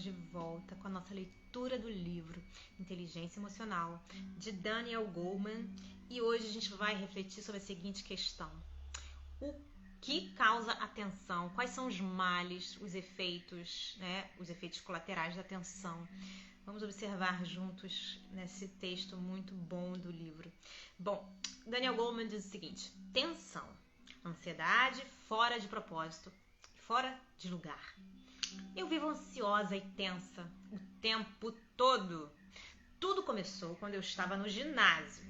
estamos de volta com a nossa leitura do livro Inteligência Emocional, de Daniel Goleman, e hoje a gente vai refletir sobre a seguinte questão: o que causa a tensão? Quais são os males, os efeitos colaterais da tensão? Vamos observar juntos nesse texto muito bom do livro. Bom, Daniel Goleman diz o seguinte: tensão, ansiedade fora de propósito, fora de lugar. Eu vivo ansiosa e tensa o tempo todo. Tudo começou quando eu estava no ginásio.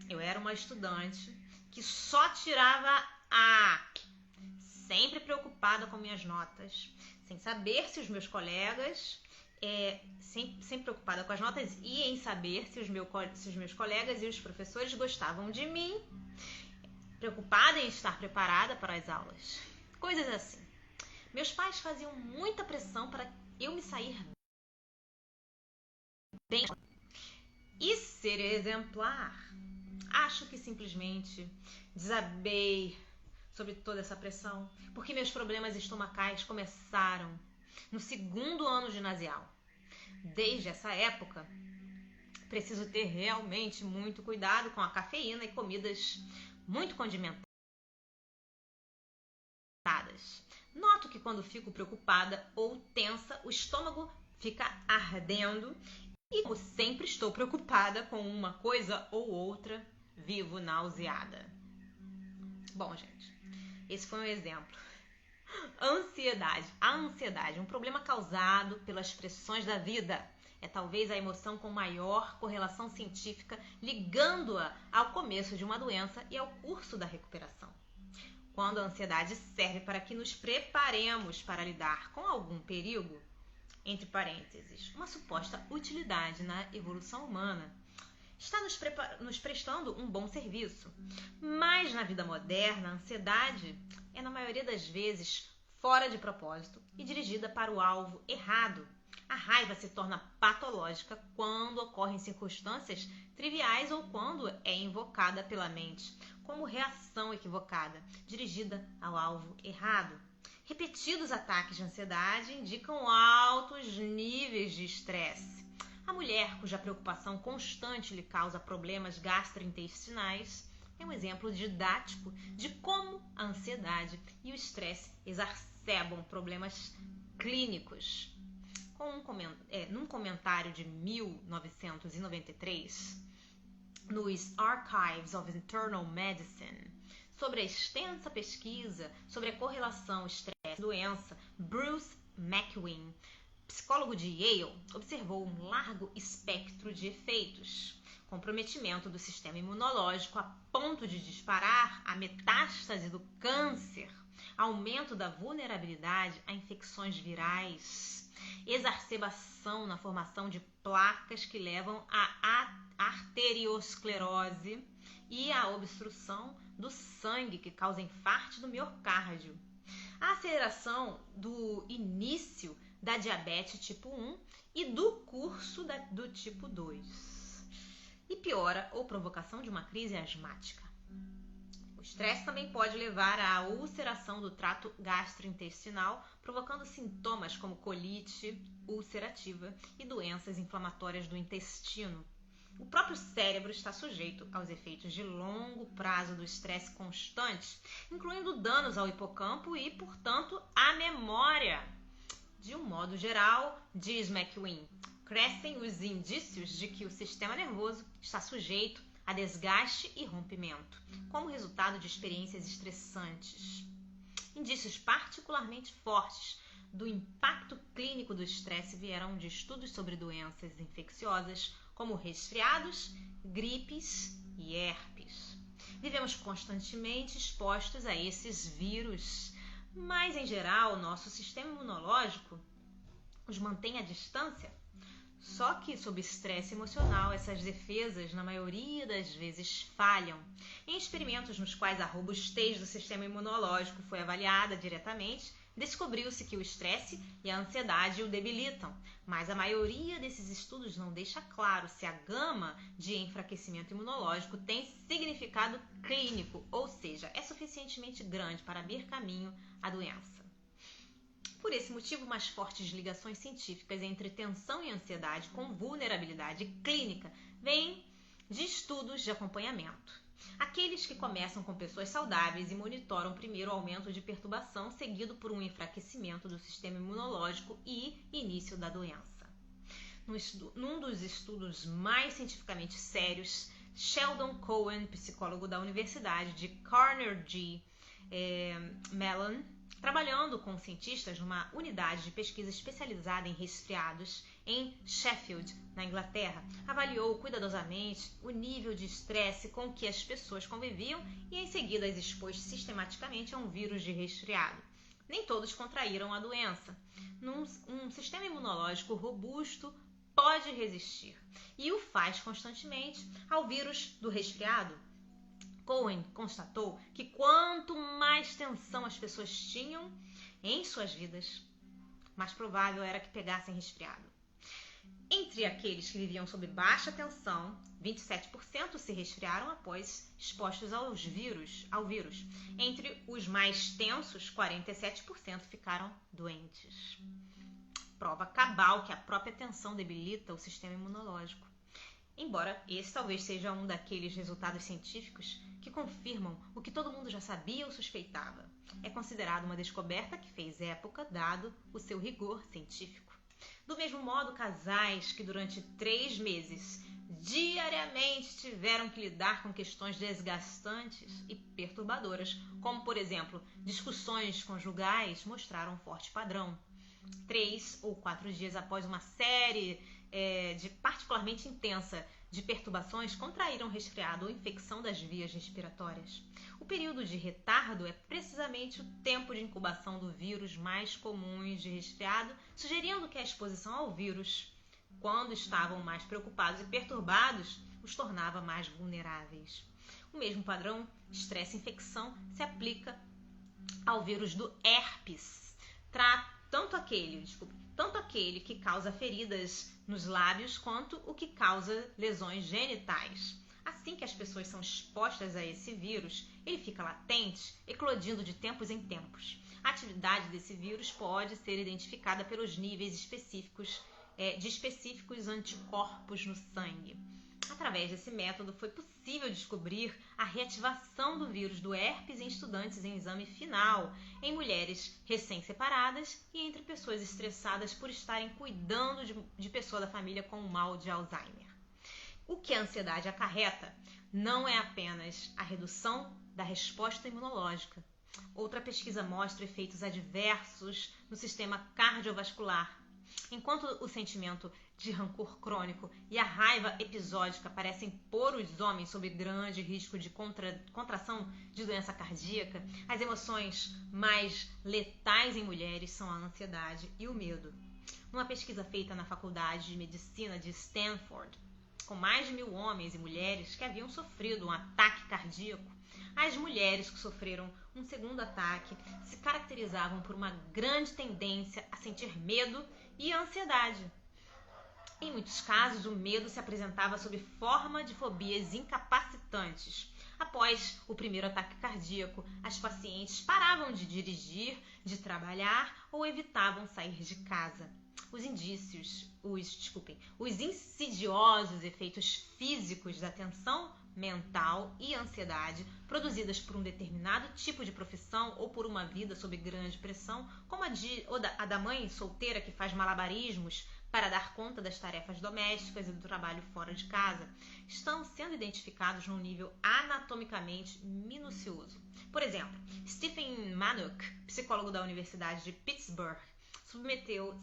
Eu era uma estudante que só tirava A, sempre preocupada com minhas notas, sem saber se os meus colegas, sempre preocupada com as notas e em saber se os meus colegas e os professores gostavam de mim, preocupada em estar preparada para as aulas. Coisas assim. Meus pais faziam muita pressão para eu me sair bem e ser exemplar. Acho que simplesmente desabei sob toda essa pressão, porque meus problemas estomacais começaram no segundo ano ginasial. Desde essa época, preciso ter realmente muito cuidado com a cafeína e comidas muito condimentadas. Noto que quando fico preocupada ou tensa, o estômago fica ardendo e, como sempre estou preocupada com uma coisa ou outra, vivo nauseada. Bom, gente, esse foi um exemplo. Ansiedade. A ansiedade, um problema causado pelas pressões da vida. É talvez a emoção com maior correlação científica, ligando-a ao começo de uma doença e ao curso da recuperação. Quando a ansiedade serve para que nos preparemos para lidar com algum perigo, entre parênteses, uma suposta utilidade na evolução humana, está nos prestando um bom serviço. Mas na vida moderna, a ansiedade é, na maioria das vezes, fora de propósito e dirigida para o alvo errado. A raiva se torna patológica quando ocorrem circunstâncias triviais ou quando é invocada pela mente como reação equivocada, dirigida ao alvo errado. Repetidos ataques de ansiedade indicam altos níveis de estresse. A mulher cuja preocupação constante lhe causa problemas gastrointestinais é um exemplo didático de como a ansiedade e o estresse exacerbam problemas clínicos. Num comentário de 1993, nos Archives of Internal Medicine, sobre a extensa pesquisa sobre a correlação estresse-doença, Bruce McEwen, psicólogo de Yale, observou um largo espectro de efeitos. Comprometimento do sistema imunológico a ponto de disparar a metástase do câncer, aumento da vulnerabilidade a infecções virais, exacerbação na formação de placas que levam à arteriosclerose e à obstrução do sangue que causa infarto do miocárdio, a aceleração do início da diabetes tipo 1 e do curso do tipo 2, e piora ou provocação de uma crise asmática. O estresse também pode levar à ulceração do trato gastrointestinal, provocando sintomas como colite ulcerativa e doenças inflamatórias do intestino. O próprio cérebro está sujeito aos efeitos de longo prazo do estresse constante, incluindo danos ao hipocampo e, portanto, à memória. De um modo geral, diz McEwen, crescem os indícios de que o sistema nervoso está sujeito a desgaste e rompimento, como resultado de experiências estressantes. Indícios particularmente fortes do impacto clínico do estresse vieram de estudos sobre doenças infecciosas, como resfriados, gripes e herpes. Vivemos constantemente expostos a esses vírus, mas, em geral, o nosso sistema imunológico os mantém à distância. Só que, sob estresse emocional, essas defesas, na maioria das vezes, falham. Em experimentos nos quais a robustez do sistema imunológico foi avaliada diretamente, descobriu-se que o estresse e a ansiedade o debilitam, mas a maioria desses estudos não deixa claro se a gama de enfraquecimento imunológico tem significado clínico, ou seja, é suficientemente grande para abrir caminho à doença. Por esse motivo, mais fortes ligações científicas entre tensão e ansiedade com vulnerabilidade clínica vêm de estudos de acompanhamento. Aqueles que começam com pessoas saudáveis e monitoram primeiro o aumento de perturbação, seguido por um enfraquecimento do sistema imunológico e início da doença. Num dos estudos mais cientificamente sérios, Sheldon Cohen, psicólogo da Universidade de Carnegie Mellon, trabalhando com cientistas numa unidade de pesquisa especializada em resfriados em Sheffield, na Inglaterra, avaliou cuidadosamente o nível de estresse com que as pessoas conviviam e em seguida as expôs sistematicamente a um vírus de resfriado. Nem todos contraíram a doença. Um sistema imunológico robusto pode resistir e o faz constantemente ao vírus do resfriado. Cohen constatou que quanto mais tensão as pessoas tinham em suas vidas, mais provável era que pegassem resfriado. Entre aqueles que viviam sob baixa tensão, 27% se resfriaram após expostos ao vírus. Entre os mais tensos, 47% ficaram doentes. Prova cabal que a própria tensão debilita o sistema imunológico. Embora esse talvez seja um daqueles resultados científicos que confirmam o que todo mundo já sabia ou suspeitava. É considerado uma descoberta que fez época, dado o seu rigor científico. Do mesmo modo, casais que durante 3 meses diariamente tiveram que lidar com questões desgastantes e perturbadoras, como, por exemplo, discussões conjugais, mostraram um forte padrão. 3 ou 4 dias após uma série de particularmente intensa de perturbações, contraíram resfriado ou infecção das vias respiratórias. O período de retardo é precisamente o tempo de incubação do vírus mais comuns de resfriado, sugerindo que a exposição ao vírus, quando estavam mais preocupados e perturbados, os tornava mais vulneráveis. O mesmo padrão estresse-infecção se aplica ao vírus do herpes. Tanto aquele que causa feridas nos lábios quanto o que causa lesões genitais. Assim que as pessoas são expostas a esse vírus, ele fica latente, eclodindo de tempos em tempos. A atividade desse vírus pode ser identificada pelos níveis específicos de específicos anticorpos no sangue. Através desse método, foi possível descobrir a reativação do vírus do herpes em estudantes em exame final, em mulheres recém-separadas e entre pessoas estressadas por estarem cuidando de pessoa da família com o mal de Alzheimer. O que a ansiedade acarreta não é apenas a redução da resposta imunológica. Outra pesquisa mostra efeitos adversos no sistema cardiovascular. Enquanto o sentimento de rancor crônico e a raiva episódica parecem pôr os homens sob grande risco de contração de doença cardíaca, as emoções mais letais em mulheres são a ansiedade e o medo. Numa pesquisa feita na Faculdade de Medicina de Stanford, com mais de 1.000 homens e mulheres que haviam sofrido um ataque cardíaco, as mulheres que sofreram um segundo ataque se caracterizavam por uma grande tendência a sentir medo e ansiedade. Em muitos casos, o medo se apresentava sob forma de fobias incapacitantes. Após o primeiro ataque cardíaco, as pacientes paravam de dirigir, de trabalhar ou evitavam sair de casa. Os insidiosos efeitos físicos da tensão mental e ansiedade produzidas por um determinado tipo de profissão ou por uma vida sob grande pressão, como a da mãe solteira que faz malabarismos para dar conta das tarefas domésticas e do trabalho fora de casa, estão sendo identificados num nível anatomicamente minucioso. Por exemplo, Stephen Manuk, psicólogo da Universidade de Pittsburgh, submeteu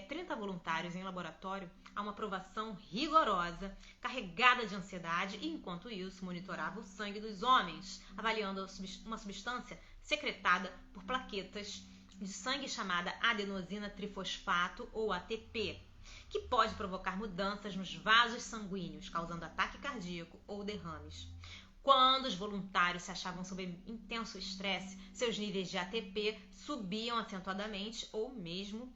30 voluntários em laboratório a uma provação rigorosa, carregada de ansiedade, e enquanto isso monitorava o sangue dos homens, avaliando uma substância secretada por plaquetas de sangue chamada adenosina trifosfato, ou ATP, que pode provocar mudanças nos vasos sanguíneos, causando ataque cardíaco ou derrames. Quando os voluntários se achavam sob intenso estresse, seus níveis de ATP subiam acentuadamente, ou o mesmo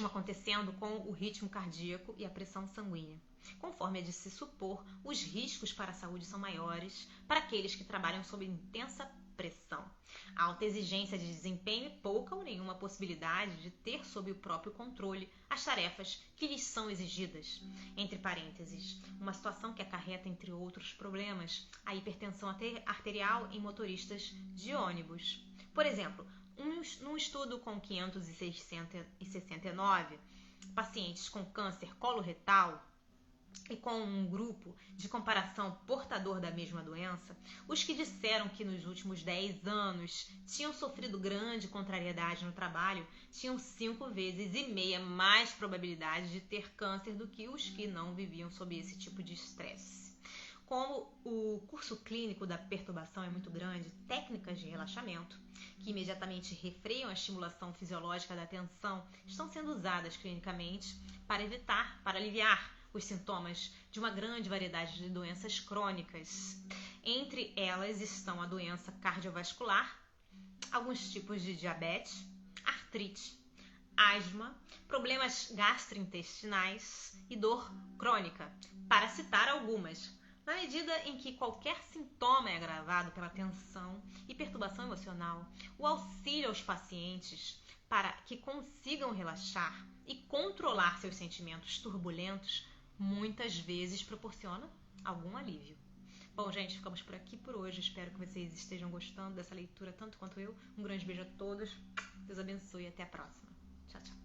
acontecendo com o ritmo cardíaco e a pressão sanguínea. Conforme é de se supor, os riscos para a saúde são maiores para aqueles que trabalham sob intensa pressão, alta exigência de desempenho e pouca ou nenhuma possibilidade de ter sob o próprio controle as tarefas que lhes são exigidas. Entre parênteses, uma situação que acarreta, entre outros problemas, a hipertensão arterial em motoristas de ônibus. Por exemplo, num estudo com 569 pacientes com câncer coloretal e com um grupo de comparação portador da mesma doença, os que disseram que nos últimos 10 anos tinham sofrido grande contrariedade no trabalho tinham 5,5 vezes mais probabilidade de ter câncer do que os que não viviam sob esse tipo de estresse. Como o curso clínico da perturbação é muito grande, técnicas de relaxamento, que imediatamente refreiam a estimulação fisiológica da tensão, estão sendo usadas clinicamente para aliviar os sintomas de uma grande variedade de doenças crônicas. Entre elas estão a doença cardiovascular, alguns tipos de diabetes, artrite, asma, problemas gastrointestinais e dor crônica, para citar algumas. Na medida em que qualquer sintoma é agravado pela tensão e perturbação emocional, o auxílio aos pacientes para que consigam relaxar e controlar seus sentimentos turbulentos muitas vezes proporciona algum alívio. Bom, gente, ficamos por aqui por hoje. Espero que vocês estejam gostando dessa leitura tanto quanto eu. Um grande beijo a todos. Deus abençoe e até a próxima. Tchau, tchau.